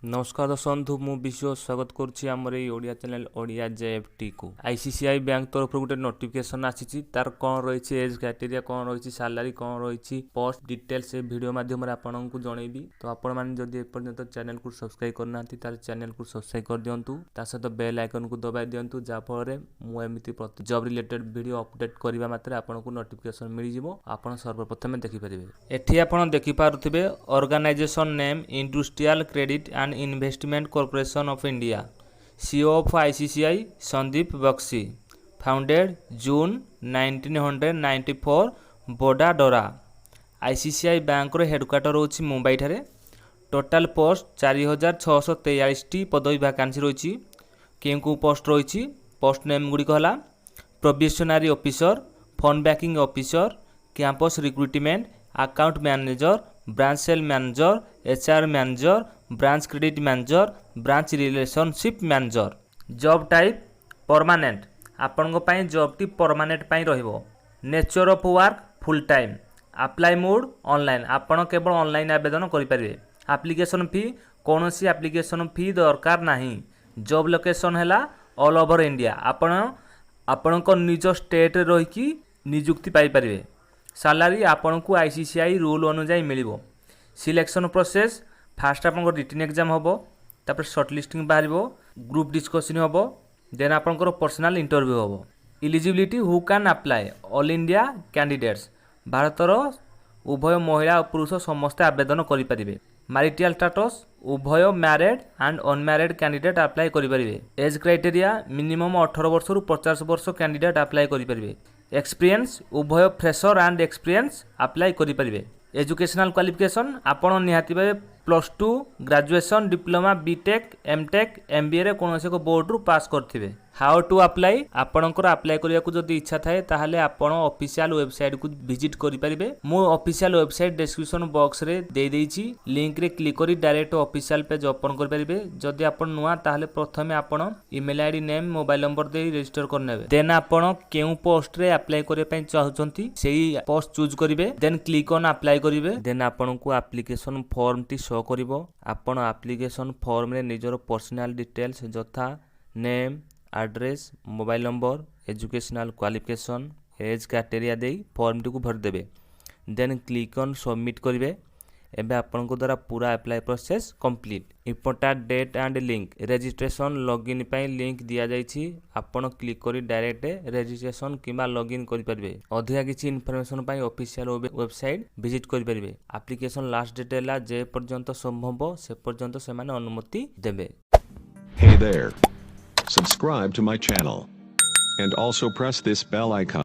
नमस्कार दर्शक बंधु मु विश्व स्वागत करुच्ची आमर ये ओडिया चैनल ओडिया JFTE को आईसीसीआई बैंक तरफ गोटे नोटिफिकेशन आसी तार कौन रही एज क्राइटेरिया कौन रही सैलरी कौन रही पोस्ट डिटेल्स वीडियो माध्यम आपको जनइबी। तो आपण मैंने जदि एपर्यंत चैनल को सब्सक्राइब करना चैनल को सब्सक्राइब कर दिंतु सहित बेल आइकन को दबाई दिंतु जहाँफल मुझे जॉब रिलेटेड वीडियो अपडेट करने मात्र आपको नोटिफिकेशन मिल जाव आप सर्वप्रथम देखिपारे। एठी आपण देखिपारुथिबे organisation name industrial credit and investment corporation of India CEO of ICCI Sandeep Bakshi founded June 1994 बोडाडोरा। आईसीसीआई बैंक हेडक्वार्टर होची मुंबई ठारे। टोटाल पोस्ट 4643 पदवी वैकेंसी रही। क्यों पोस्ट रही पोस्ट नेम गुड़िक है probationary officer, phone banking officer, campus recruitment, account manager, branch sale manager, HR manager, branch credit manager, branch relationship manager. Job type permanent आपण job टी परमानेंट रहिबो। Nature of work full time. Apply mode online आपण केवल online आवेदन करें। Application फी कौन सी application fee दरकार नहीं। जॉब लोकेशन है ऑल ओवर इंडिया। आपण निज स्टेट रहीकि नियुक्ति पाइपर। सैलरी आपण को आईसीसीआई रूल अनुजाई मिलिबो। सिलेक्शन प्रोसेस फास्ट आप रिटन एग्जाम हम तापर शॉर्टलिस्टिंग बाहर ग्रुप डिस्कशन हम देन आपंकर पर्सनल इंटरव्यू हम। Eligibility who can apply all India candidates भारतर उभय महिला और पुरुष समस्ते आवेदन करें। मैरिटल स्टेटस उभय married and unmarried candidate apply करें। एज क्राइटेरिया मिनिमम 18 वर्ष रु 50 वर्ष कैंडिडेट अप्लाई करें। एक्सपीरियंस उभय फ्रेशर एंड एक्सपीरियंस अप्लाई करें। एजुकेशनल क्वालिफिकेशन आपण निहाती भाव +2 graduation diploma BTech MTech MBA रे कौन से बोर्ड रु पास करथिबे। हाउ टू अप्लाई आपणकर अप्लाई करिया को जदि इच्छा थाए ताहले आपण ऑफिशियल वेबसाइट को विजिट करि परिबे। मो ऑफिशियल वेबसाइट डिस्क्रिप्शन बॉक्स रे दे देइची लिंक रे क्लिक करी डायरेक्ट ऑफिशियल पेज ओपन कर परिबे। जदि आपण नुआ ताहले प्रथमे आपण email ID name mobile number दे रजिस्टर करनेबे। देन आपण केउ पोस्ट रे अप्लाई करे पई चाहउचंती सेही पोस्ट चूज करिवे। देन क्लिक ऑन अप्लाई करिवे। देन आपण को एप्लिकेशन फॉर्म टी शो करिवो। आपण एप्लिकेशन फॉर्म रे निजर पर्सनल डिटेल्स जथा name address mobile number educational qualification age criteria they form T को भर देबे। देन क्लिक ऑन सबमिट करिवे। एबे आपन को द्वारा पूरा apply process complete. Important date and link registration login पई लिंक दिया जाइछि। आपन क्लिक करी डायरेक्ट रजिस्ट्रेशन किबा लॉगिन करि परिबे। अधिक किछि इन्फॉर्मेशन पई ऑफिशियल वेबसाइट विजिट करि परिबे। एप्लिकेशन लास्ट डेट हैला जे पर्यंत संभव से पर्यंत से माने अनुमति देबे। Hey there. Subscribe to my channel and also press this bell icon.